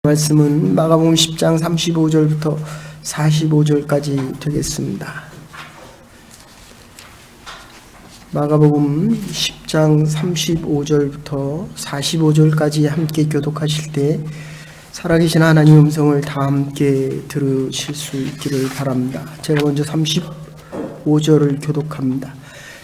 말씀은 마가복음 10장 35절부터 45절까지 되겠습니다. 마가복음 10장 35절부터 45절까지 함께 교독하실 때 살아계신 하나님의 음성을 다 함께 들으실 수 있기를 바랍니다. 제가 먼저 35절을 교독합니다.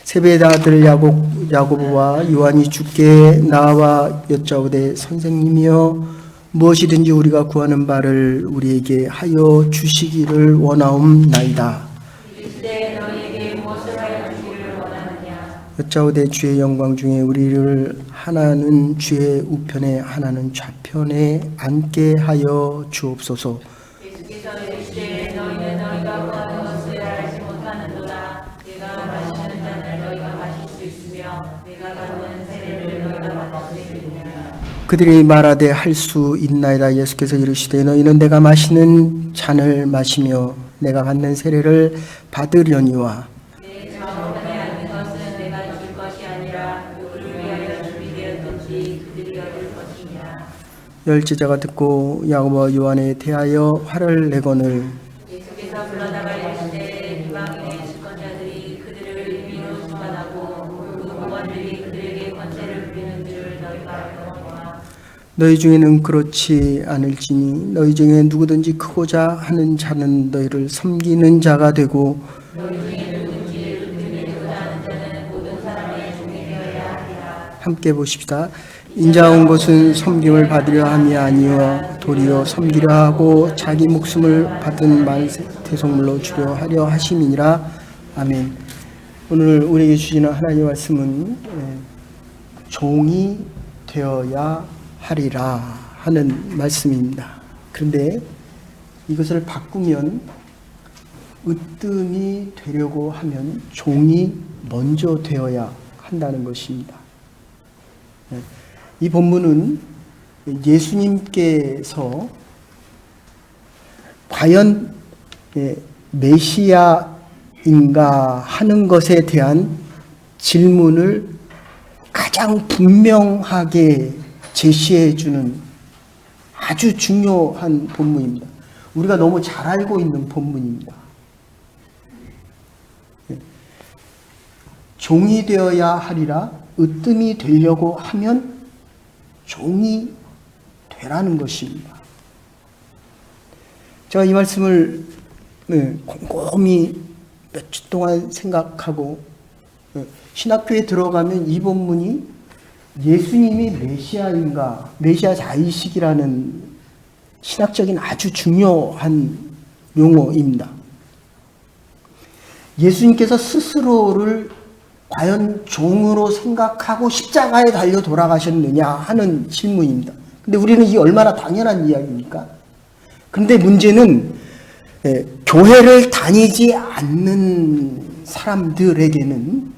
세베대 아들 야고보와 요한이 주께 나와 여짜오되 선생님이여 무엇이든지 우리가 구하는 바를 우리에게 하여 주시기를 원하옵나이다. 이르시되 너희에게 무엇을 하여 주기를 원하느냐. 여짜오되 주의 영광 중에 우리를 하나는 주의 우편에 하나는 좌편에 앉게 하여 주옵소서. 예수께서 이르시되 너희는 너희가 구하는 것을 알지 못하는도다. 내가 마시는 잔을 너희가 마실 수 있으며 내가 받는 세례를 너희가 받을 수 있느냐. 그들이 말하되 할 수 있나이다. 예수께서 이르시되 너희는 내가 마시는 잔을 마시며 내가 받는 세례를 받으려니와 내 좌우편에 앉는 것은 내가 줄 것이 아니라 누구를 위하여 준비되었든지 그들이 얻을 것이니라. 열제자가 듣고 야고보와 요한에 대하여 화를 내거늘 예수께서 불러다가 이르시되 이방인의 주권자들이 그들을 임의로 주관하고 그 공원들이 그들에게 권세를 부리는 줄을 너희가 알거니와. 너희 중에는 그렇지 않을지니 너희 중에 누구든지 크고자 하는 자는 너희를 섬기는 자가 되고 너희 중에 누구든지 은총이 되고자 하는 자는 모든 사람의 종이 되어야 하리라. 함께 보십시다. 인자 온 것은 섬김을 받으려 함이 아니요 도리어 섬기려 하고 자기 목숨을 받은 만세 대속물로 주려 하려 하심이니라. 아멘. 오늘 우리에게 주시는 하나님의 말씀은 종이 되어야 하리라 하는 말씀입니다. 그런데 이것을 바꾸면 으뜸이 되려고 하면 종이 먼저 되어야 한다는 것입니다. 이 본문은 예수님께서 과연 메시아인가 하는 것에 대한 질문을 가장 분명하게 제시해주는 아주 중요한 본문입니다. 우리가 너무 잘 알고 있는 본문입니다. 종이 되어야 하리라. 으뜸이 되려고 하면 종이 되라는 것입니다. 제가 이 말씀을 곰곰이 몇 주 동안 생각하고 신학교에 들어가면 이 본문이 예수님이 메시아인가, 메시아자의식이라는 신학적인 아주 중요한 용어입니다. 예수님께서 스스로를 과연 종으로 생각하고 십자가에 달려 돌아가셨느냐 하는 질문입니다. 근데 우리는 이게 얼마나 당연한 이야기입니까? 그런데 문제는 교회를 다니지 않는 사람들에게는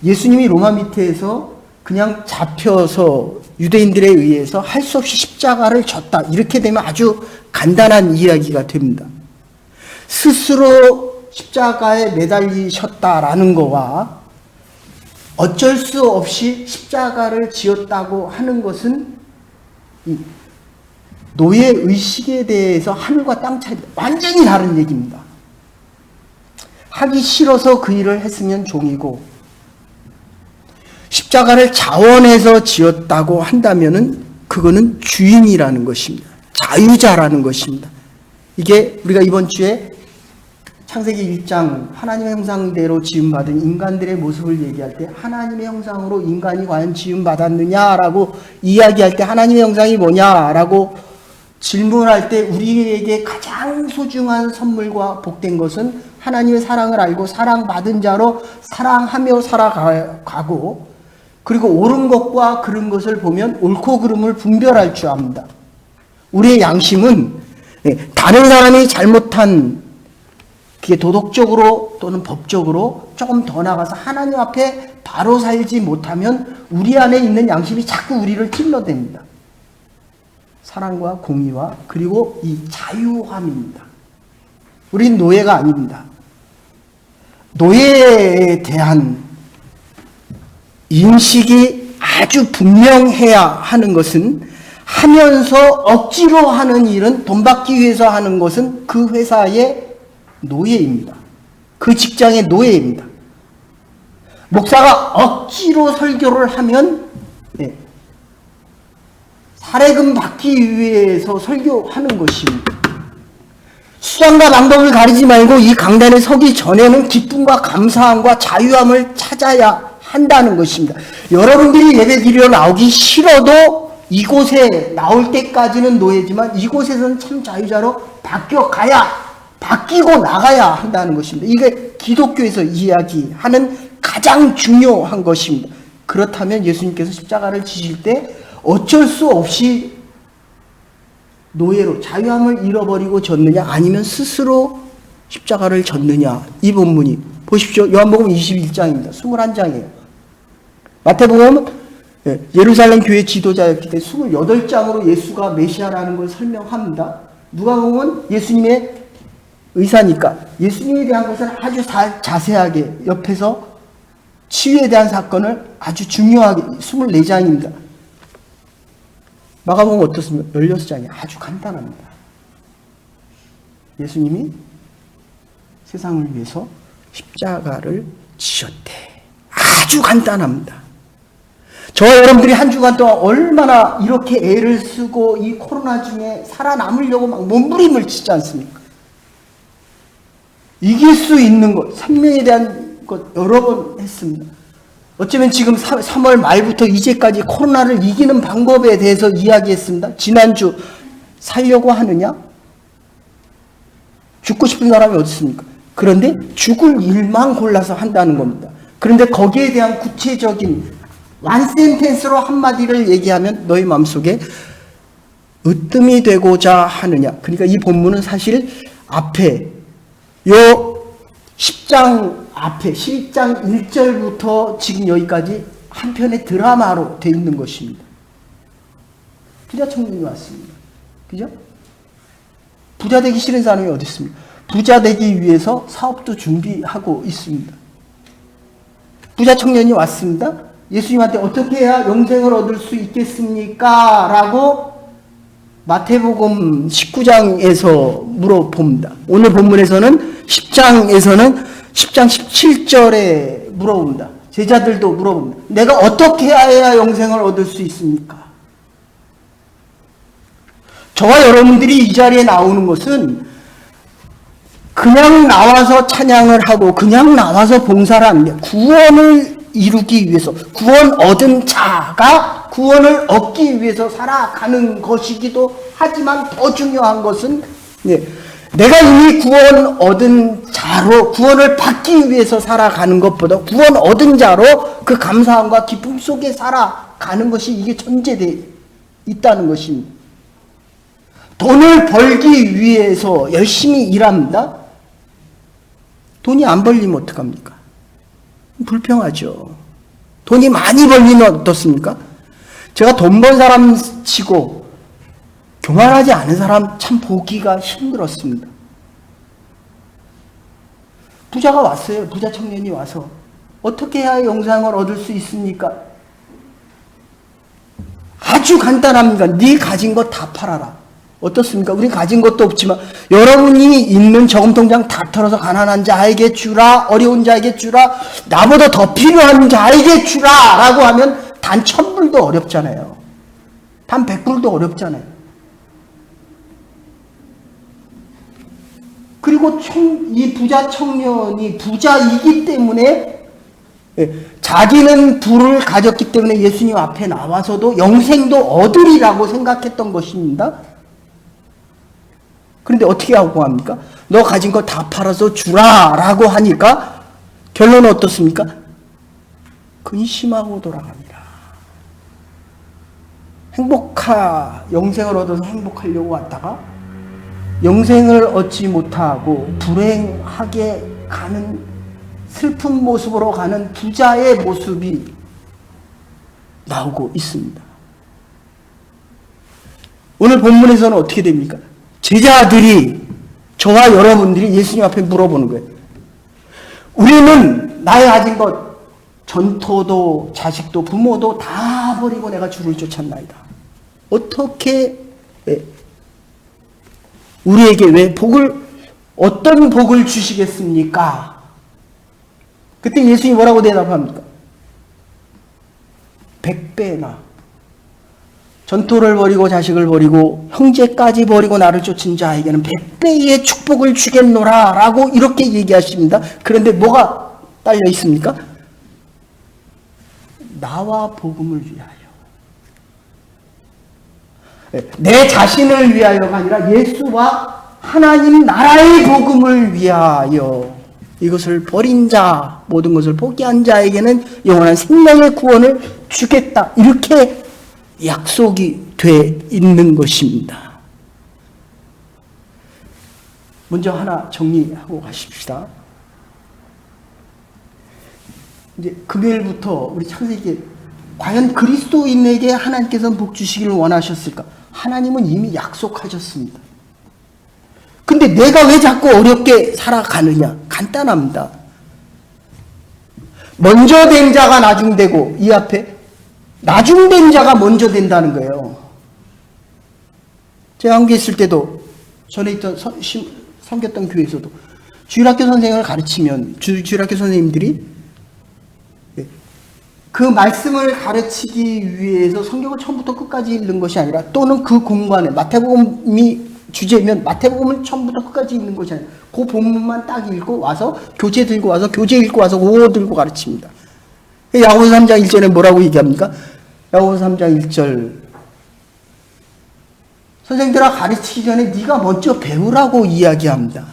예수님이 로마 밑에서 그냥 잡혀서 유대인들에 의해서 할 수 없이 십자가를 졌다. 이렇게 되면 아주 간단한 이야기가 됩니다. 스스로 십자가에 매달리셨다라는 거와 어쩔 수 없이 십자가를 지었다고 하는 것은 노예 의식에 대해서 하늘과 땅 차이, 완전히 다른 얘기입니다. 하기 싫어서 그 일을 했으면 종이고 십자가를 자원해서 지었다고 한다면은 그거는 주인이라는 것입니다. 자유자라는 것입니다. 이게 우리가 이번 주에 창세기 1장 하나님의 형상대로 지음받은 인간들의 모습을 얘기할 때 하나님의 형상으로 인간이 과연 지음받았느냐라고 이야기할 때 하나님의 형상이 뭐냐라고 질문할 때 우리에게 가장 소중한 선물과 복된 것은 하나님의 사랑을 알고 사랑받은 자로 사랑하며 살아가고 그리고 옳은 것과 그른 것을 보면 옳고 그름을 분별할 줄 압니다. 우리의 양심은 다른 사람이 잘못한 그게 도덕적으로 또는 법적으로 조금 더 나가서 하나님 앞에 바로 살지 못하면 우리 안에 있는 양심이 자꾸 우리를 찔러댑니다. 사랑과 공의와 그리고 이 자유함입니다. 우린 노예가 아닙니다. 노예에 대한 인식이 아주 분명해야 하는 것은 하면서 억지로 하는 일은, 돈 받기 위해서 하는 것은 그 회사의 노예입니다. 그 직장의 노예입니다. 목사가 억지로 설교를 하면 사례금 받기 위해서 설교하는 것입니다. 수단과 방법을 가리지 말고 이 강단에 서기 전에는 기쁨과 감사함과 자유함을 찾아야 한다는 것입니다. 여러분들이 예배 드리러 나오기 싫어도 이곳에 나올 때까지는 노예지만 이곳에서는 참 자유자로 바뀌고 나가야 한다는 것입니다. 이게 기독교에서 이야기하는 가장 중요한 것입니다. 그렇다면 예수님께서 십자가를 지실 때 어쩔 수 없이 노예로 자유함을 잃어버리고 졌느냐, 아니면 스스로 십자가를 졌느냐. 이 본문이 보십시오. 요한복음 21장입니다. 21장이에요. 마태복음은 예루살렘 교회 지도자였기 때문에 28장으로 예수가 메시아라는 걸 설명합니다. 누가복음은 예수님의 의사니까 예수님에 대한 것을 아주 자세하게, 옆에서 치유에 대한 사건을 아주 중요하게, 24장입니다. 마가복음은 어떻습니까? 16장이 아주 간단합니다. 예수님이 세상을 위해서 십자가를 지셨대. 아주 간단합니다. 저와 여러분들이 한 주간 동안 얼마나 이렇게 애를 쓰고 이 코로나 중에 살아남으려고 막 몸부림을 치지 않습니까? 이길 수 있는 것, 생명에 대한 것 여러 번 했습니다. 어쩌면 지금 3월 말부터 이제까지 코로나를 이기는 방법에 대해서 이야기했습니다. 지난주 살려고 하느냐? 죽고 싶은 사람이 어디 있습니까? 그런데 죽을 일만 골라서 한다는 겁니다. 그런데 거기에 대한 구체적인 완센텐스로 한마디를 얘기하면 너희 마음속에 으뜸이 되고자 하느냐. 그러니까 이 본문은 사실 앞에 요 10장 앞에 11장 1절부터 지금 여기까지 한 편의 드라마로 되어 있는 것입니다. 부자 청년이 왔습니다. 그죠? 부자 되기 싫은 사람이 어디 있습니까? 부자 되기 위해서 사업도 준비하고 있습니다. 부자 청년이 왔습니다. 예수님한테 어떻게 해야 영생을 얻을 수 있겠습니까? 라고 마태복음 19장에서 물어봅니다. 오늘 본문에서는 10장 17절에 물어봅니다. 제자들도 물어봅니다. 내가 어떻게 해야 영생을 얻을 수 있습니까? 저와 여러분들이 이 자리에 나오는 것은 그냥 나와서 찬양을 하고 그냥 나와서 봉사를 합니다. 구원을 이루기 위해서, 구원 얻은 자가 구원을 얻기 위해서 살아가는 것이기도 하지만 더 중요한 것은 내가 이미 구원 얻은 자로 구원을 받기 위해서 살아가는 것보다 구원 얻은 자로 그 감사함과 기쁨 속에 살아가는 것이 이게 전제되어 있다는 것입니다. 돈을 벌기 위해서 열심히 일합니다. 돈이 안 벌리면 어떡합니까? 불평하죠. 돈이 많이 벌리면 어떻습니까? 제가 돈 번 사람 치고 교만하지 않은 사람 참 보기가 힘들었습니다. 부자가 왔어요. 부자 청년이 와서 어떻게 해야 영생을 얻을 수 있습니까? 아주 간단합니다. 네 가진 거 다 팔아라. 어떻습니까? 우리 가진 것도 없지만 여러분이 있는 저금통장 다 털어서 가난한 자에게 주라, 어려운 자에게 주라, 나보다 더 필요한 자에게 주라 라고 하면 단 1000불도 어렵잖아요. 단 100불도 어렵잖아요. 그리고 이 부자 청년이 부자이기 때문에 자기는 부를 가졌기 때문에 예수님 앞에 나와서도 영생도 얻으리라고 생각했던 것입니다. 그런데 어떻게 하고 합니까? 너 가진 거 다 팔아서 주라 라고 하니까 결론은 어떻습니까? 근심하고 돌아갑니다. 영생을 얻어서 행복하려고 왔다가 영생을 얻지 못하고 불행하게 가는, 슬픈 모습으로 가는 부자의 모습이 나오고 있습니다. 오늘 본문에서는 어떻게 됩니까? 제자들이, 저와 여러분들이 예수님 앞에 물어보는 거예요. 우리는 나의 가진 것, 전토도 자식도 부모도 다 버리고 내가 주를 쫓았나이다. 어떻게 우리에게 왜 어떤 복을 주시겠습니까? 그때 예수님이 뭐라고 대답합니까? 100배나. 전토를 벌이고 자식을 버리고 형제까지 버리고 나를 쫓은 자에게는 100배의 축복을 주겠노라 라고 이렇게 얘기하십니다. 그런데 뭐가 딸려 있습니까? 나와 복음을 위하여. 내 자신을 위하여가 아니라 예수와 하나님 나라의 복음을 위하여. 이것을 버린 자, 모든 것을 포기한 자에게는 영원한 생명의 구원을 주겠다. 이렇게 약속이 돼 있는 것입니다. 먼저 하나 정리하고 가십시다. 이제 금요일부터 우리 창세기에 과연 그리스도인에게 하나님께서는 복 주시기를 원하셨을까? 하나님은 이미 약속하셨습니다. 근데 내가 왜 자꾸 어렵게 살아가느냐? 간단합니다. 먼저 된 자가 나중되고, 이 앞에 나중된 자가 먼저 된다는 거예요. 제가 한국에 있을 때도, 전에 있던 섬겼던 교회에서도 주일학교 선생을 가르치면 주일학교 선생님들이 그 말씀을 가르치기 위해서 성경을 처음부터 끝까지 읽는 것이 아니라, 또는 그 공간에 마태복음이 주제면 마태복음을 처음부터 끝까지 읽는 것이 아니라 그 본문만 딱 읽고 와서 교재 들고 와서 교재 읽고 와서 그거 들고 가르칩니다. 야고보서 3장 1절에 뭐라고 얘기합니까? 야고보서 3장 1절, 선생들아 가르치기 전에 네가 먼저 배우라고 이야기합니다.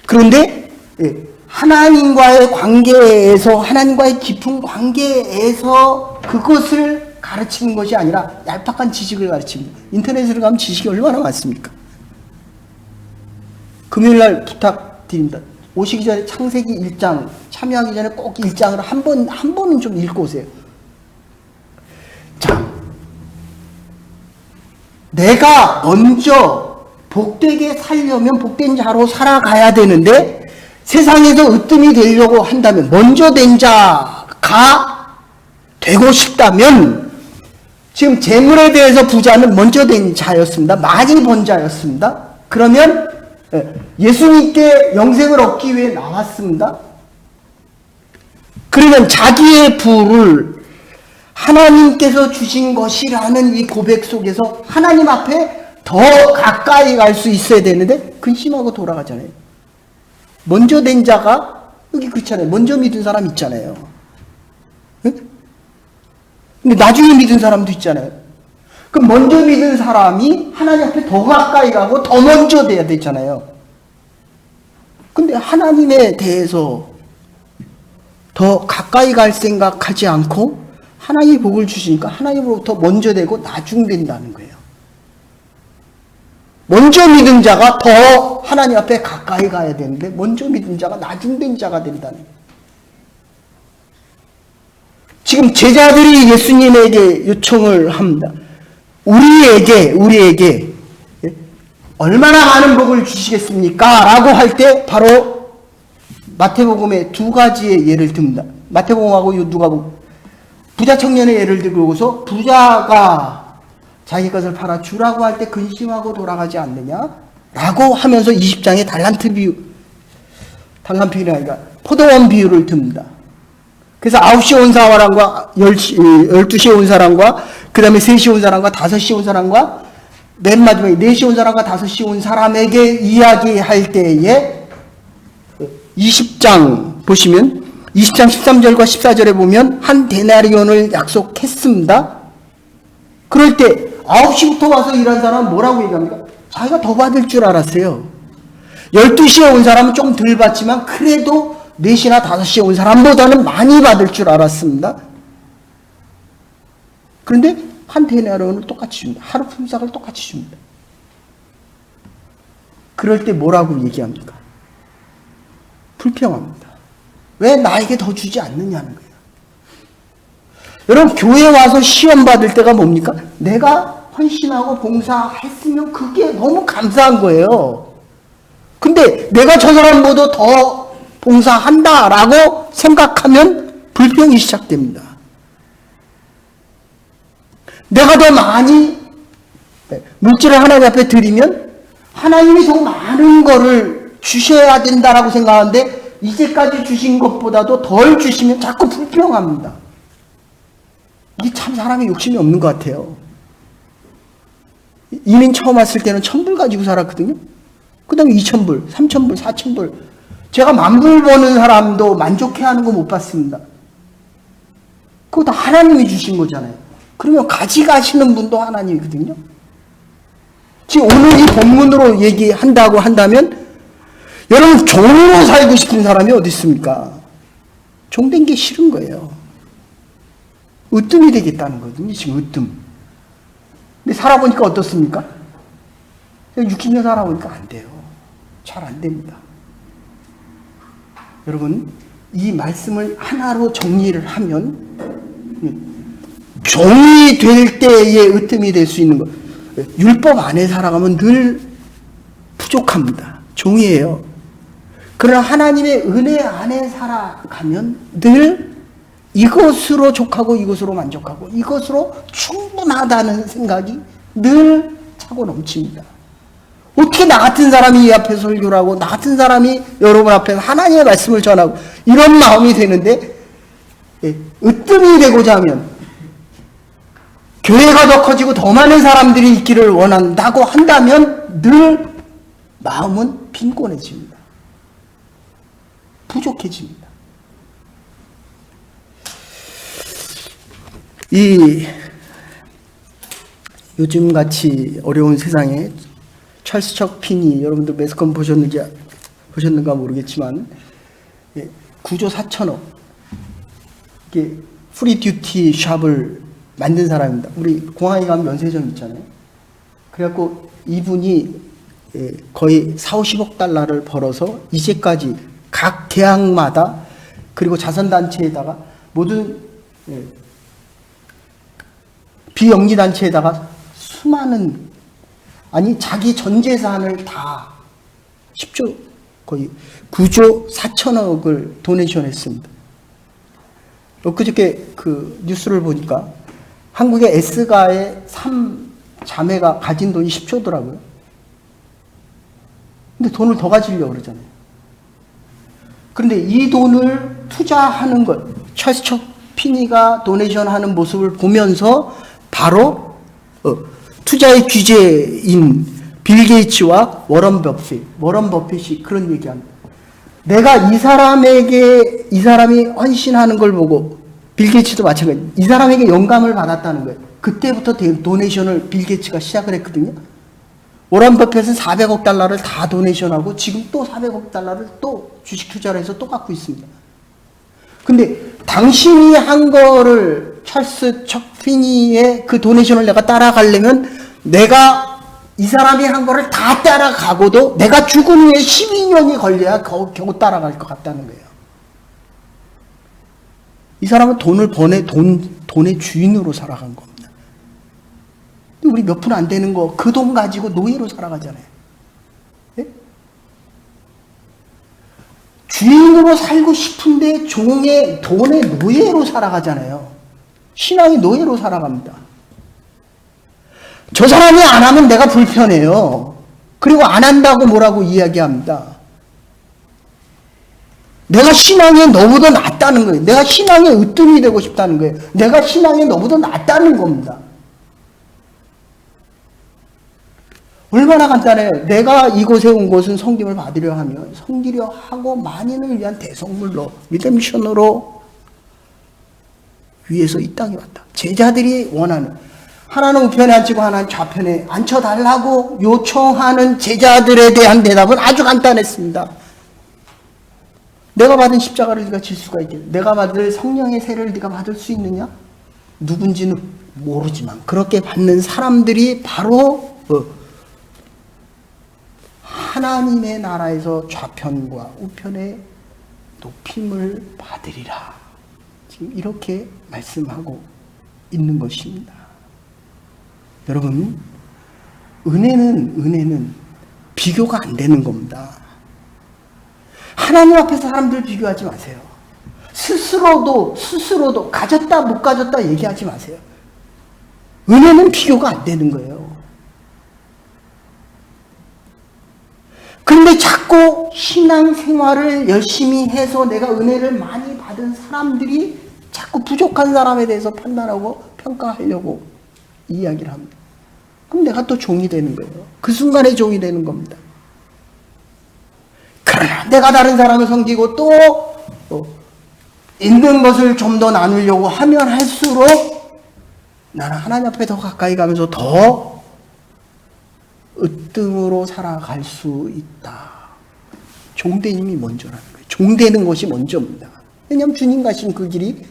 그런데 하나님과의 관계에서, 하나님과의 깊은 관계에서 그것을 가르치는 것이 아니라 얄팍한 지식을 가르칩니다. 인터넷으로 가면 지식이 얼마나 많습니까? 금요일날 부탁드립니다. 오시기 전에 창세기 1장 참여하기 전에 꼭 1장을 한 번은 좀 읽고 오세요. 자, 내가 먼저 복되게 살려면 복된 자로 살아가야 되는데, 세상에서 으뜸이 되려고 한다면, 먼저 된 자가 되고 싶다면, 지금 재물에 대해서 부자는 먼저 된 자였습니다. 많이 번 자였습니다. 그러면 예수님께 영생을 얻기 위해 나왔습니다. 그러면 자기의 부를 하나님께서 주신 것이라는 이 고백 속에서 하나님 앞에 더 가까이 갈 수 있어야 되는데 근심하고 돌아가잖아요. 먼저 된 자가 여기 그렇잖아요. 먼저 믿은 사람 있잖아요. 응? 근데 나중에 믿은 사람도 있잖아요. 그럼 먼저 믿은 사람이 하나님 앞에 더 가까이 가고 더 먼저 돼야 되잖아요. 근데 하나님에 대해서 더 가까이 갈 생각하지 않고 하나님이 복을 주시니까 하나님으로부터 먼저 되고 나중 된다는 거예요. 먼저 믿은 자가 더 하나님 앞에 가까이 가야 되는데 먼저 믿은 자가 나중 된 자가 된다는 거예요. 지금 제자들이 예수님에게 요청을 합니다. 우리에게 얼마나 많은 복을 주시겠습니까? 라고 할 때 바로 마태복음의 두 가지의 예를 듭니다. 마태복음하고 누가복음. 부자 청년의 예를 들고서 부자가 자기 것을 팔아 주라고 할 때 근심하고 돌아가지 않느냐? 라고 하면서 20장의 달란트 비유, 포도원 비유를 듭니다. 그래서 9시에 온 사람과 12시에 온 사람과 그 다음에 3시에 온 사람과 5시에 온 사람과 맨 마지막에 4시에 온 사람과 5시에 온 사람에게 이야기할 때에 20장 보시면 20장 13절과 14절에 보면 한 데나리온을 약속했습니다. 그럴 때 9시부터 와서 일한 사람은 뭐라고 얘기합니까? 자기가 더 받을 줄 알았어요. 12시에 온 사람은 좀 덜 받지만 그래도 4시나 5시에 온 사람보다는 많이 받을 줄 알았습니다. 그런데 한 데나리온을 똑같이 줍니다. 하루 품삯을 똑같이 줍니다. 그럴 때 뭐라고 얘기합니까? 불평합니다. 왜 나에게 더 주지 않느냐는 거예요. 여러분, 교회 와서 시험 받을 때가 뭡니까? 내가 헌신하고 봉사했으면 그게 너무 감사한 거예요. 근데 내가 저 사람보다 더 봉사한다라고 생각하면 불평이 시작됩니다. 내가 더 많이 물질을 하나님 앞에 드리면 하나님이 더 많은 거를 주셔야 된다라고 생각하는데 이제까지 주신 것보다도 덜 주시면 자꾸 불평합니다. 이게 참 사람의 욕심이 없는 것 같아요. 이민 처음 왔을 때는 1,000불 가지고 살았거든요. 그 다음에 2,000불, 3,000불, 4,000불. 제가 10,000불 버는 사람도 만족해하는 거 못 봤습니다. 그거 다 하나님이 주신 거잖아요. 그러면 가져가시는 분도 하나님이거든요. 지금 오늘 이 본문으로 얘기한다고 한다면 여러분 종으로 살고 싶은 사람이 어디 있습니까? 종된 게 싫은 거예요. 으뜸이 되겠다는 거거든요. 지금 으뜸. 근데 살아보니까 어떻습니까? 60년 살아보니까 안 돼요. 잘 안 됩니다. 여러분 이 말씀을 하나로 정리를 하면 종이 될 때의 으뜸이 될 수 있는 것. 율법 안에 살아가면 늘 부족합니다. 종이에요. 그러나 하나님의 은혜 안에 살아가면 늘 이것으로 족하고 이것으로 만족하고 이것으로 충분하다는 생각이 늘 차고 넘칩니다. 어떻게 나 같은 사람이 이 앞에 설교를 하고 나 같은 사람이 여러분 앞에서 하나님의 말씀을 전하고 이런 마음이 되는데 으뜸이 되고자 하면 교회가 더 커지고 더 많은 사람들이 있기를 원한다고 한다면 늘 마음은 빈곤해집니다. 부족해집니다. 이 요즘같이 어려운 세상에 찰스 척 피니, 여러분들 매스컴 보셨는가 모르겠지만 9조 4천억 이게 프리 듀티 샵을 만든 사람입니다. 우리 공항에 가면 면세점 있잖아요. 그래갖고 이분이 거의 4, 50억 달러를 벌어서 이제까지 각 대학마다 그리고 자선단체에다가 모든 비영리단체에다가 수많은 자기 전 재산을 다 10조 거의 9조 4천억을 도네이션 했습니다. 엊그저께 그 뉴스를 보니까 한국의 S가의 3자매가 가진 돈이 10조더라고요. 근데 돈을 더 가지려고 그러잖아요. 그런데 이 돈을 투자하는 것, 찰스 척 피니가 도네이션 하는 모습을 보면서 바로 투자의 귀재인 빌 게이츠와 워런 버핏이 그런 얘기합니다. 내가 이 사람이 헌신하는 걸 보고 빌 게이츠도 마찬가지. 이 사람에게 영감을 받았다는 거예요. 그때부터 도네이션을 빌 게이츠가 시작을 했거든요. 워런 버핏은 400억 달러를 다 도네이션하고 지금 또 400억 달러를 또 주식 투자를 해서 또 갖고 있습니다. 근데 당신이 한 거를 찰스 척 피니의 그 도네이션을 내가 따라가려면 내가 이 사람이 한 거를 다 따라가고도 내가 죽은 후에 12년이 걸려야 겨우 따라갈 것 같다는 거예요. 이 사람은 돈을 돈의 주인으로 살아간 겁니다. 우리 몇 푼 안 되는 거 그 돈 가지고 노예로 살아가잖아요. 네? 주인으로 살고 싶은데 돈의 노예로 살아가잖아요. 신앙이 노예로 살아갑니다. 저 사람이 안 하면 내가 불편해요. 그리고 안 한다고 뭐라고 이야기합니다. 내가 신앙에 너보다 낫다는 거예요. 내가 신앙에 으뜸이 되고 싶다는 거예요. 내가 신앙에 너보다 낫다는 겁니다. 얼마나 간단해요. 내가 이곳에 온 것은 섬김을 받으려 하며 섬기려 하고 만인을 위한 대성물로 리뎀션으로 위에서 이 땅에 왔다. 제자들이 원하는, 하나는 우편에 앉히고 하나는 좌편에 앉혀달라고 요청하는 제자들에 대한 대답은 아주 간단했습니다. 내가 받은 십자가를 네가 질 수가 있겠냐? 내가 받을 성령의 세를 네가 받을 수 있느냐? 누군지는 모르지만 그렇게 받는 사람들이 바로 하나님의 나라에서 좌편과 우편의 높임을 받으리라. 지금 이렇게 말씀하고 있는 것입니다. 여러분, 은혜는 비교가 안 되는 겁니다. 하나님 앞에서 사람들 비교하지 마세요. 스스로도 가졌다 못 가졌다 얘기하지 마세요. 은혜는 비교가 안 되는 거예요. 그런데 자꾸 신앙생활을 열심히 해서 내가 은혜를 많이 받은 사람들이 자꾸 부족한 사람에 대해서 판단하고 평가하려고 이야기를 합니다. 그럼 내가 또 종이 되는 거예요. 그 순간에 종이 되는 겁니다. 그러나 내가 다른 사람을 섬기고 또 있는 것을 좀 더 나누려고 하면 할수록 나는 하나님 앞에 더 가까이 가면서 더 으뜸으로 살아갈 수 있다. 종되님이 먼저라는 거예요. 종되는 것이 먼저입니다. 왜냐하면 주님 가신 그 길이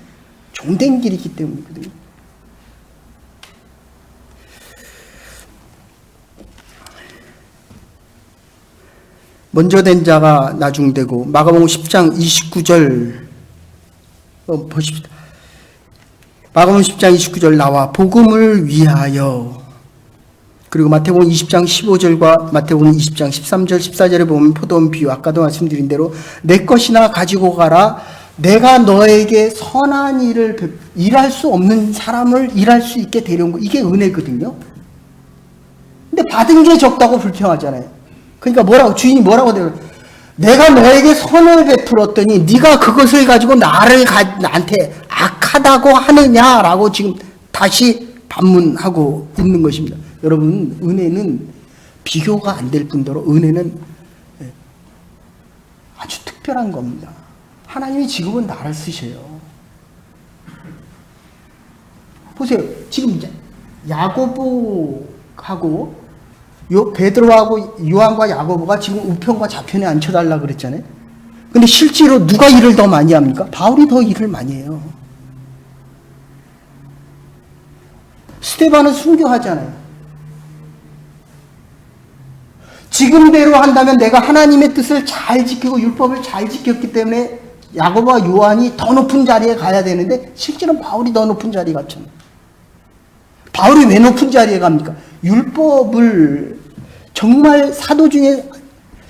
종된 길이기 때문이거든요. 먼저 된 자가 나중되고, 마가복음 10장 29절 보십시다. 마가복음 10장 29절 나와 복음을 위하여, 그리고 마태복음 20장 15절과 마태복음 20장 13절 14절에 보면 포도원 비유, 아까도 말씀드린 대로 내 것이나 가지고 가라. 내가 너에게 선한 일을, 일할 수 없는 사람을 일할 수 있게 데려온 거, 이게 은혜거든요. 근데 받은 게 적다고 불평하잖아요. 그러니까 주인이 뭐라고 되요? 내가 너에게 선을 베풀었더니 네가 그것을 가지고 나한테 악하다고 하느냐라고 지금 다시 반문하고 있는 것입니다. 여러분, 은혜는 비교가 안 될 뿐더러 은혜는 아주 특별한 겁니다. 하나님이 지금은 나를 쓰셔요. 보세요. 지금 야고보하고 베드로하고 요한과 야고보가 지금 우편과 좌편에 앉혀달라 그랬잖아요. 근데 실제로 누가 일을 더 많이 합니까? 바울이 더 일을 많이 해요. 스데반은 순교하잖아요. 지금대로 한다면 내가 하나님의 뜻을 잘 지키고 율법을 잘 지켰기 때문에 야고보와 요한이 더 높은 자리에 가야 되는데 실제로 바울이 더 높은 자리에 갔잖아요. 바울이 왜 높은 자리에 갑니까? 율법을 정말 사도 중에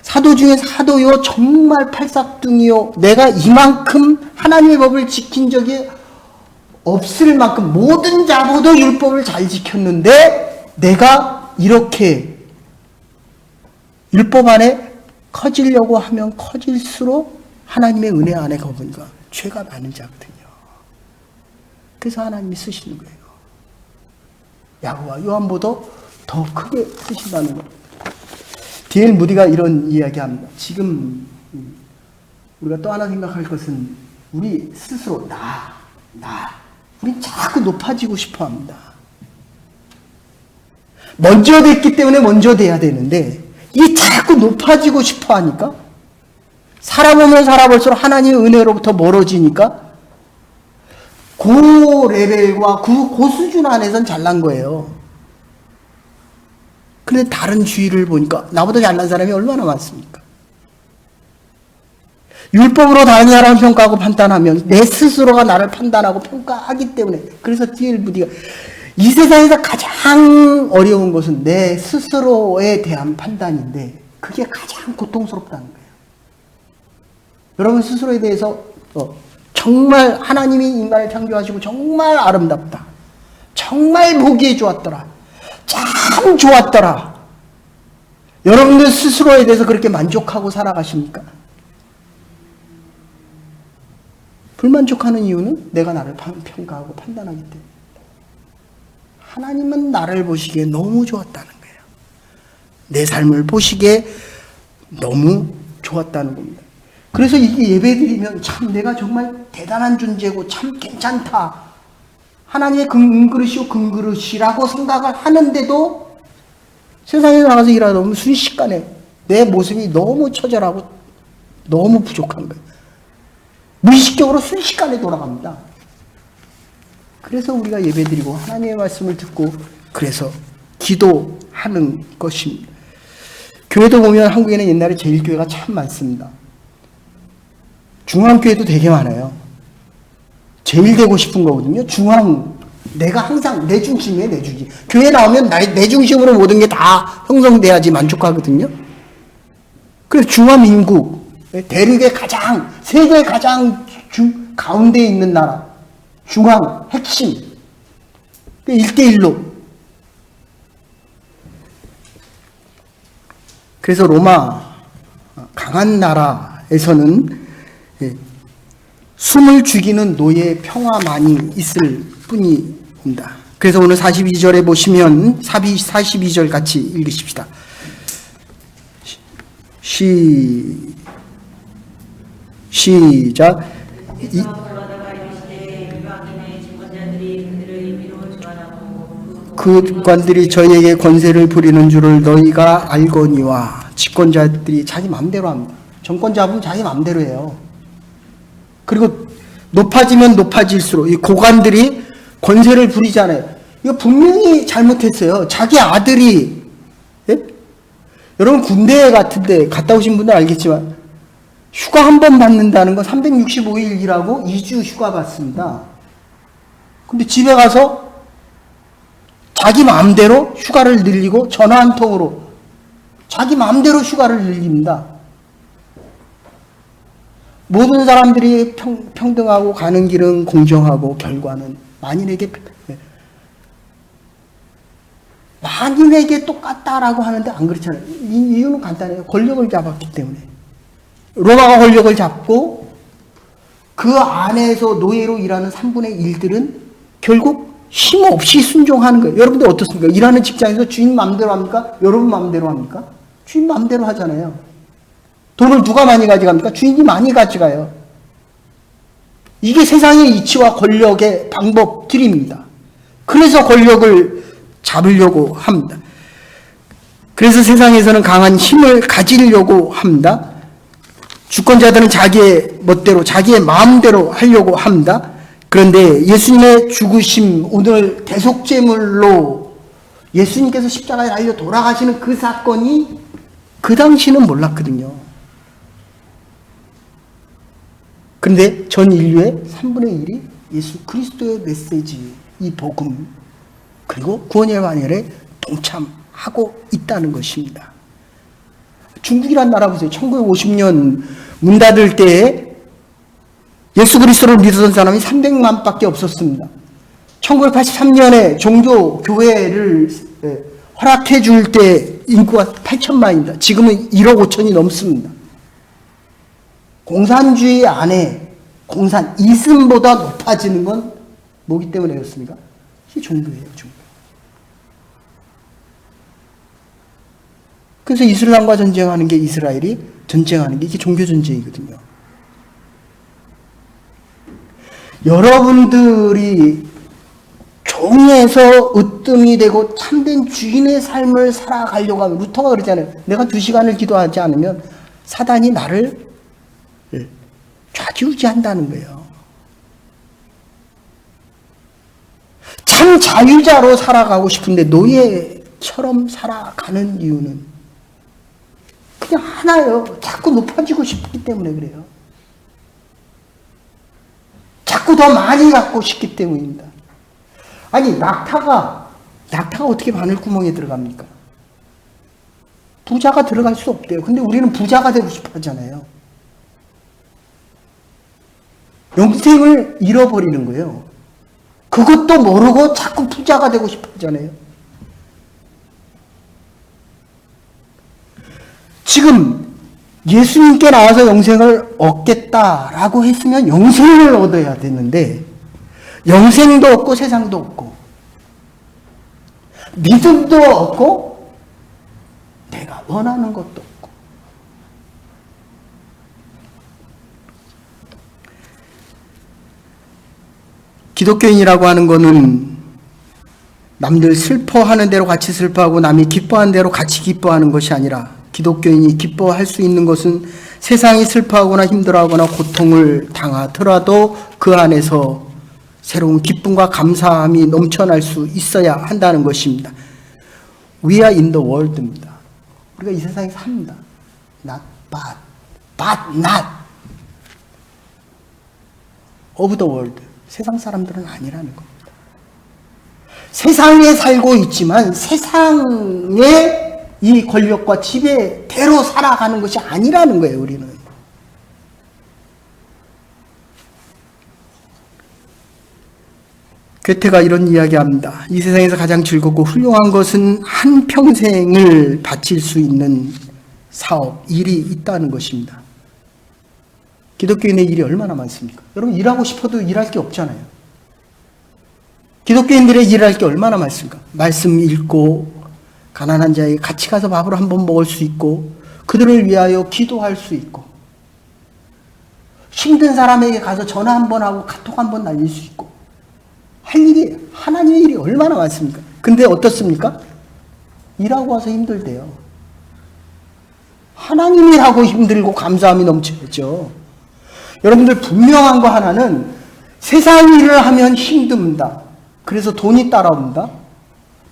사도요, 정말 팔싹둥이요, 내가 이만큼 하나님의 법을 지킨 적이 없을 만큼 모든 자보다 율법을 잘 지켰는데 내가 이렇게 율법 안에 커지려고 하면 커질수록 하나님의 은혜 안에 거보니까 죄가 많은 자거든요. 그래서 하나님이 쓰시는 거예요. 야고보와 요한보다 더 크게 쓰신다는 겁니다. D.L. 무디가 이런 이야기합니다. 지금 우리가 또 하나 생각할 것은 우리 스스로 우린 자꾸 높아지고 싶어 합니다. 먼저 됐기 때문에 먼저 돼야 되는데 이 자꾸 높아지고 싶어 하니까 살아보면 살아볼수록 하나님의 은혜로부터 멀어지니까 그 레벨과 그 수준 안에선 잘난 거예요. 근데 다른 주위를 보니까 나보다 잘난 사람이 얼마나 많습니까? 율법으로 다른 사람을 평가하고 판단하면 내 스스로가 나를 판단하고 평가하기 때문에, 그래서 D.L. 무디가 이 세상에서 가장 어려운 것은 내 스스로에 대한 판단인데 그게 가장 고통스럽다는 거예요. 여러분 스스로에 대해서 정말 하나님이 인간을 창조하시고 정말 아름답다, 정말 보기에 좋았더라, 참 좋았더라. 여러분들 스스로에 대해서 그렇게 만족하고 살아가십니까? 불만족하는 이유는 내가 나를 평가하고 판단하기 때문에. 하나님은 나를 보시기에 너무 좋았다는 거예요. 내 삶을 보시기에 너무 좋았다는 겁니다. 그래서 이게 예배드리면 참 내가 정말 대단한 존재고 참 괜찮다, 하나님의 금그릇이요 금그릇이라고 생각을 하는데도 세상에 나가서 일하다 보면 순식간에 내 모습이 너무 처절하고 너무 부족한 거예요. 무의식적으로 순식간에 돌아갑니다. 그래서 우리가 예배드리고 하나님의 말씀을 듣고 그래서 기도하는 것입니다. 교회도 보면 한국에는 옛날에 제일교회가 참 많습니다. 중앙교회도 되게 많아요. 제일 되고 싶은 거거든요. 내가 항상 내 중심이에요, 내 중심. 교회 나오면 내 중심으로 모든 게 다 형성돼야지 만족하거든요. 그래서 중화민국, 대륙의 세계 가장 가운데에 있는 나라, 중앙, 핵심. 1대1로 그래서 로마 강한 나라에서는 숨을 죽이는 노예 평화만이 있을 뿐입니다. 그래서 오늘 42절에 보시면 42절 같이 읽으십시다. 시작. 그 관들이 저희에게 권세를 부리는 줄을 너희가 알거니와. 집권자들이 자기 마음대로 합니다. 정권 잡으면 자기 마음대로 해요. 그리고 높아지면 높아질수록 이 고관들이 권세를 부리잖아요. 이거 분명히 잘못했어요. 자기 아들이, 예? 여러분 군대 같은데 갔다 오신 분들 알겠지만 휴가 한 번 받는다는 건 365일 일하고 2주 휴가 받습니다. 근데 집에 가서 자기 마음대로 휴가를 늘리고 전화 한 통으로 자기 마음대로 휴가를 늘립니다. 모든 사람들이 평등하고 가는 길은 공정하고 결과는 만인에게 똑같다라고 하는데 안 그렇잖아요. 이유는 간단해요. 권력을 잡았기 때문에. 로마가 권력을 잡고 그 안에서 노예로 일하는 3분의 1들은 결국 힘없이 순종하는 거예요. 여러분들 어떻습니까? 일하는 직장에서 주인 마음대로 합니까? 여러분 마음대로 합니까? 주인 마음대로 하잖아요. 돈을 누가 많이 가져갑니까? 주인이 많이 가져가요. 이게 세상의 이치와 권력의 방법들입니다. 그래서 권력을 잡으려고 합니다. 그래서 세상에서는 강한 힘을 가지려고 합니다. 주권자들은 자기의 멋대로, 자기의 마음대로 하려고 합니다. 그런데 예수님의 죽으심, 오늘 대속제물로 예수님께서 십자가에 달려 돌아가시는 그 사건이 그 당시는 몰랐거든요. 그런데 전 인류의 3분의 1이 예수 그리스도의 메시지, 이 복음, 그리고 구원의 반열에 동참하고 있다는 것입니다. 중국이란 나라 보세요. 1950년 문 닫을 때에 예수 그리스도를 믿었던 사람이 300만 밖에 없었습니다. 1983년에 종교 교회를 허락해 줄 때 인구가 8천만입니다. 지금은 1억 5천이 넘습니다. 공산주의 안에 공산 이즘보다 높아지는 건 뭐기 때문에 그렇습니까? 이게 종교예요, 종교. 그래서 이슬람과 전쟁하는 게 이스라엘이 전쟁하는 게 이게 종교 전쟁이거든요. 여러분들이 종에서 으뜸이 되고 참된 주인의 삶을 살아가려고 하면 루터가 그러잖아요. 내가 2시간을 기도하지 않으면 사단이 나를 좌지우지한다는 거예요. 참 자유자로 살아가고 싶은데 노예처럼 살아가는 이유는 그냥 하나예요. 자꾸 높아지고 싶기 때문에 그래요. 자꾸 더 많이 갖고 싶기 때문입니다. 아니 낙타가 어떻게 바늘구멍에 들어갑니까? 부자가 들어갈 수 없대요. 근데 우리는 부자가 되고 싶어 하잖아요. 영생을 잃어버리는 거예요. 그것도 모르고 자꾸 부자가 되고 싶어 하잖아요. 지금 예수님께 나와서 영생을 얻겠다라고 했으면 영생을 얻어야 되는데 영생도 없고 세상도 없고 믿음도 없고 내가 원하는 것도 없고 기독교인이라고 하는 거는 남들 슬퍼하는 대로 같이 슬퍼하고 남이 기뻐하는 대로 같이 기뻐하는 것이 아니라 기독교인이 기뻐할 수 있는 것은 세상이 슬퍼하거나 힘들어하거나 고통을 당하더라도 그 안에서 새로운 기쁨과 감사함이 넘쳐날 수 있어야 한다는 것입니다. We are in the world입니다. 우리가 이 세상에 삽니다. Not but not of the world. 세상 사람들은 아니라는 겁니다. 세상에 살고 있지만 세상의 이 권력과 지배대로 살아가는 것이 아니라는 거예요, 우리는. 괴테가 이런 이야기합니다. 이 세상에서 가장 즐겁고 훌륭한 것은 한평생을 바칠 수 있는 사업, 일이 있다는 것입니다. 기독교인의 일이 얼마나 많습니까? 여러분 일하고 싶어도 일할 게 없잖아요. 기독교인들의 일할 게 얼마나 많습니까? 말씀 읽고 가난한 자에게 같이 가서 밥을 한번 먹을 수 있고 그들을 위하여 기도할 수 있고 힘든 사람에게 가서 전화 한번 하고 카톡 한번 날릴 수 있고 할 일이 하나님의 일이 얼마나 많습니까? 근데 어떻습니까? 일하고 와서 힘들대요. 하나님 일하고 힘들고 감사함이 넘쳐야죠. 여러분들 분명한 거 하나는 세상 일을 하면 힘듭니다. 그래서 돈이 따라온다.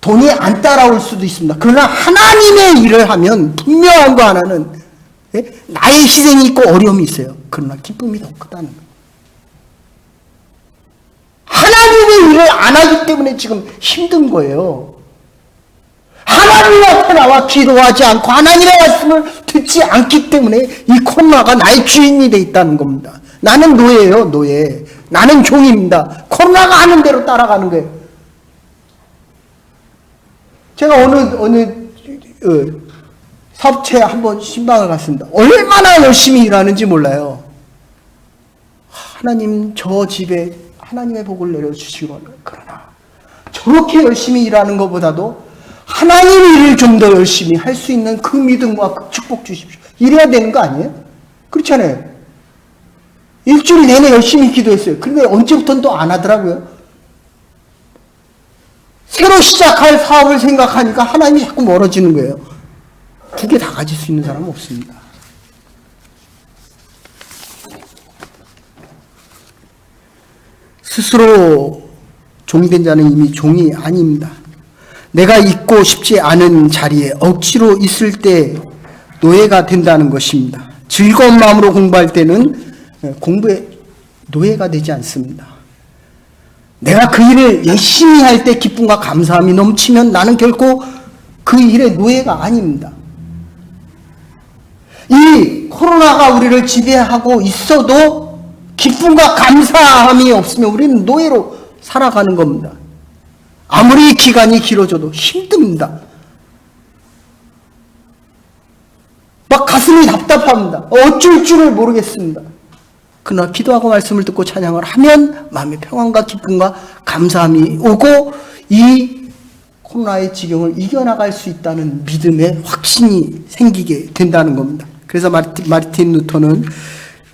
돈이 안 따라올 수도 있습니다. 그러나 하나님의 일을 하면 분명한 거 하나는 나의 희생이 있고 어려움이 있어요. 그러나 기쁨이 더 크다는 거예요. 하나님의 일을 안 하기 때문에 지금 힘든 거예요. 하나님 앞에 나와 기도하지 않고 하나님의 말씀을 듣지 않기 때문에 이 코로나가 나의 주인이 돼 있다는 겁니다. 나는 노예예요, 노예. 나는 종입니다. 코로나가 하는 대로 따라가는 거예요. 제가 어느 사업체에 한번 신방을 갔습니다. 얼마나 열심히 일하는지 몰라요. 하나님 저 집에 하나님의 복을 내려주시고 그러나 저렇게 열심히 일하는 것보다도 하나님 일을 좀 더 열심히 할 수 있는 그 믿음과 그 축복 주십시오. 이래야 되는 거 아니에요? 그렇잖아요. 일주일 내내 열심히 기도했어요. 근데 언제부터는 또 안 하더라고요. 새로 시작할 사업을 생각하니까 하나님이 자꾸 멀어지는 거예요. 두 개 다 가질 수 있는 사람은 없습니다. 스스로 종된 자는 이미 종이 아닙니다. 내가 있고 싶지 않은 자리에 억지로 있을 때 노예가 된다는 것입니다. 즐거운 마음으로 공부할 때는 공부에 노예가 되지 않습니다. 내가 그 일을 열심히 할 때 기쁨과 감사함이 넘치면 나는 결코 그 일의 노예가 아닙니다. 이 코로나가 우리를 지배하고 있어도 기쁨과 감사함이 없으면 우리는 노예로 살아가는 겁니다. 아무리 기간이 길어져도 힘듭니다. 막 가슴이 답답합니다. 어쩔 줄을 모르겠습니다. 그러나 기도하고 말씀을 듣고 찬양을 하면 마음의 평안과 기쁨과 감사함이 오고 이 코로나의 지경을 이겨나갈 수 있다는 믿음의 확신이 생기게 된다는 겁니다. 그래서 마르틴 루터는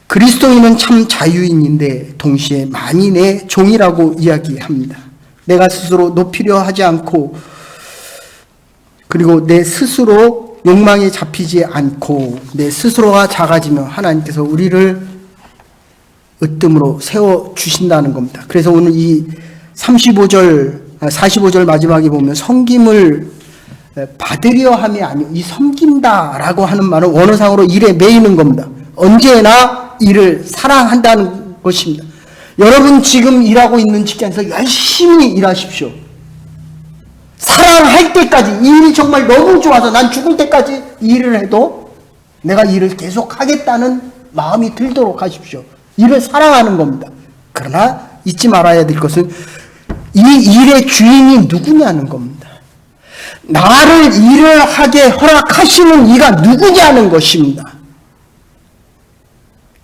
그리스도인은 참 자유인인데 동시에 만인의 종이라고 이야기합니다. 내가 스스로 높이려 하지 않고 그리고 내 스스로 욕망에 잡히지 않고 내 스스로가 작아지면 하나님께서 우리를 으뜸으로 세워주신다는 겁니다. 그래서 오늘 이 45절 마지막에 보면 섬김을 받으려 함이 아니고 이 섬긴다라고 하는 말은 원어상으로 일에 매이는 겁니다. 언제나 일을 사랑한다는 것입니다. 여러분 지금 일하고 있는 직장에서 열심히 일하십시오. 사랑할 때까지 이 일이 정말 너무 좋아서 난 죽을 때까지 이 일을 해도 내가 일을 계속 하겠다는 마음이 들도록 하십시오. 일을 사랑하는 겁니다. 그러나 잊지 말아야 될 것은 이 일의 주인이 누구냐는 겁니다. 나를 일을 하게 허락하시는 이가 누구냐는 것입니다.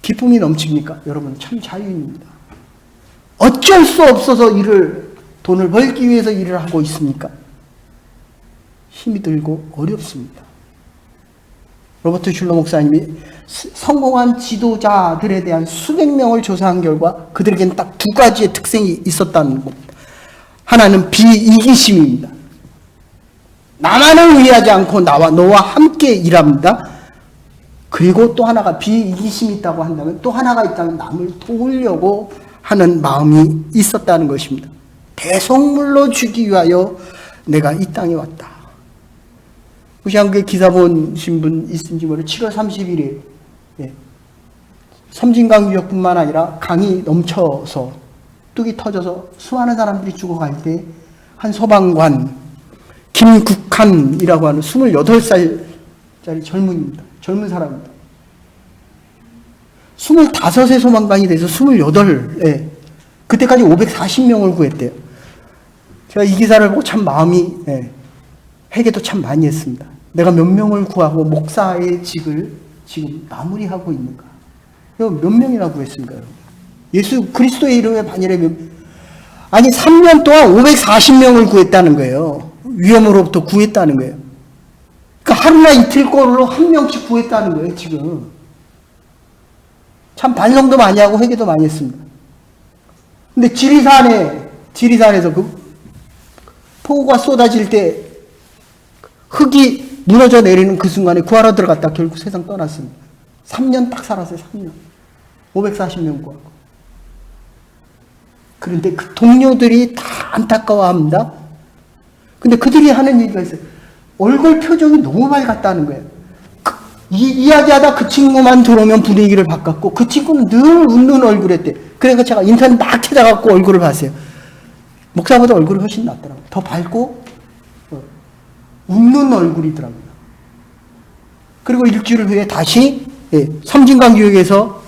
기쁨이 넘칩니까? 여러분 참 자유인입니다. 어쩔 수 없어서 돈을 벌기 위해서 일을 하고 있습니까? 힘이 들고 어렵습니다. 로버트 슐러 목사님이 성공한 지도자들에 대한 수백 명을 조사한 결과 그들에게는 딱 두 가지의 특징이 있었다는 겁니다. 하나는 비이기심입니다. 나만을 위하지 않고 너와 함께 일합니다. 그리고 또 하나가 비이기심이 있다고 한다면 또 하나가 있다면 남을 도우려고 하는 마음이 있었다는 것입니다. 대속물로 주기 위하여 내가 이 땅에 왔다. 혹시 한국에 기사 보신 분 있은지 모르겠어요. 7월 30일에 섬진강 유역뿐만 아니라 강이 넘쳐서 뚝이 터져서 수많은 사람들이 죽어갈 때 한 소방관 김국한이라고 하는 28살짜리 젊은입니다. 젊은 사람입니다. 25의 소방관이 돼서 28, 그때까지 540명을 구했대요. 제가 이 기사를 보고 참 마음이, 회개도 참 많이 했습니다. 내가 몇 명을 구하고 목사의 직을 지금 마무리하고 있는가? 몇 명이나 구했습니까? 예수 그리스도의 이름의 반열에 아니 3년 동안 540명을 구했다는 거예요. 위험으로부터 구했다는 거예요. 그러니까 하루나 이틀 거로 한 명씩 구했다는 거예요. 지금 참 반성도 많이 하고 회개도 많이 했습니다. 근데 지리산에서 그 폭우가 쏟아질 때 흙이 무너져 내리는 그 순간에 구하러 들어갔다 결국 세상 떠났습니다. 3년 딱 살았어요. 3년 540명 구하고. 그런데 그 동료들이 다 안타까워합니다. 근데 그들이 하는 얘기가 있어요. 얼굴 표정이 너무 밝았다는 거예요. 이야기하다 그 친구만 들어오면 분위기를 바꿨고 그 친구는 늘 웃는 얼굴이었대. 그래서 제가 인터넷 막 찾아갖고 얼굴을 봤어요. 목사보다 얼굴이 훨씬 낫더라고요. 더 밝고 웃는 얼굴이더라고요. 그리고 일주일 후에 다시 섬진강교육에서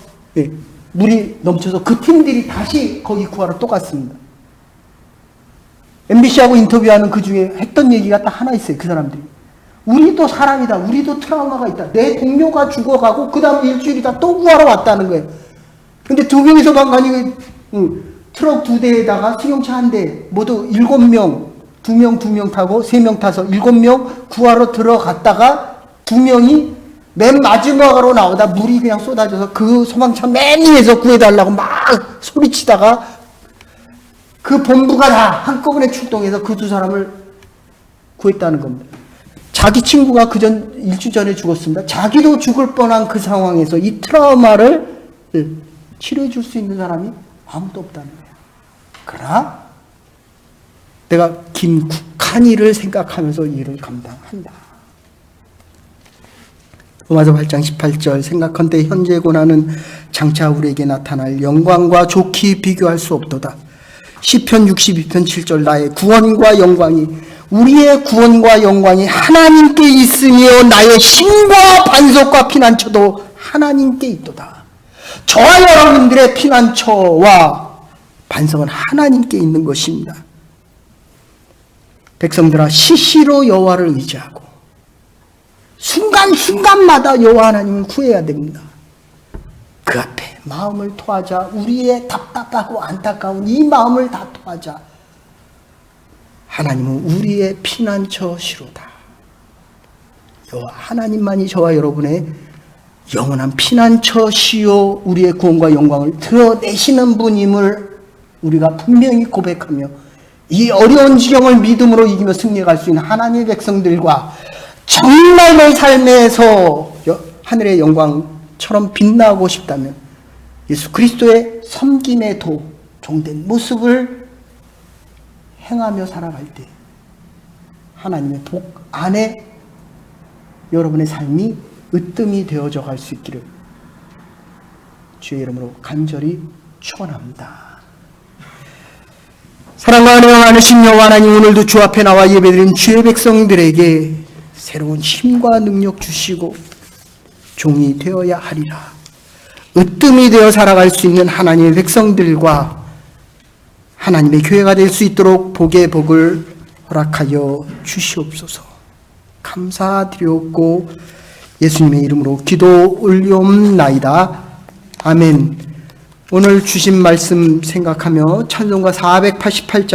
물이 넘쳐서 그 팀들이 다시 거기 구하러 또 갔습니다. MBC하고 인터뷰하는 그 중에 했던 얘기가 딱 하나 있어요. 그 사람들이. 우리도 사람이다. 우리도 트라우마가 있다. 내 동료가 죽어가고 그 다음 일주일이다 또 구하러 왔다는 거예요. 근데 두 명이서 간간히 트럭 2대에다가 승용차 1대 모두 7명, 2명 타고 3명 타서 7명 구하러 들어갔다가 2명이 맨 마지막으로 나오다 물이 그냥 쏟아져서 그 소방차 맨 위에서 구해달라고 막 소리치다가 그 본부가 다 한꺼번에 출동해서 그 2사람을 구했다는 겁니다. 자기 친구가 일주 전에 죽었습니다. 자기도 죽을 뻔한 그 상황에서 이 트라우마를 치료해 줄 수 있는 사람이 아무도 없다는 거예요. 그러나 내가 김국한이를 생각하면서 일을 감당한다. 로마서 8장 18절 생각한때 현재 고난은 장차 우리에게 나타날 영광과 좋게 비교할 수 없도다. 시편 62편 7절 나의 구원과 영광이 우리의 구원과 영광이 하나님께 있으며 나의 힘과 반석과 피난처도 하나님께 있도다. 저와 여러분들의 피난처와 반석은 하나님께 있는 것입니다. 백성들아 시시로 여호와를 의지하고 순간순간마다 여호와 하나님을 구해야 됩니다. 그 앞에 마음을 토하자. 우리의 답답하고 안타까운 이 마음을 다 토하자. 하나님은 우리의 피난처시로다. 여호와 하나님만이 저와 여러분의 영원한 피난처시요 우리의 구원과 영광을 드러내시는 분임을 우리가 분명히 고백하며 이 어려운 지경을 믿음으로 이기며 승리할 수 있는 하나님의 백성들과 정말 내 삶에서 하늘의 영광처럼 빛나고 싶다면 예수 그리스도의 섬김의 종된 모습을 행하며 살아갈 때 하나님의 복 안에 여러분의 삶이 으뜸이 되어져 갈 수 있기를 주의 이름으로 간절히 축원합니다. 사랑과 은혜가 많으신 여호와 하나님, 오늘도 주 앞에 나와 예배드린 주의 백성들에게 새로운 힘과 능력 주시고 종이 되어야 하리라. 으뜸이 되어 살아갈 수 있는 하나님의 백성들과 하나님의 교회가 될 수 있도록 복의 복을 허락하여 주시옵소서. 감사드렸고 예수님의 이름으로 기도 올리옵나이다. 아멘. 오늘 주신 말씀 생각하며 찬송가 488장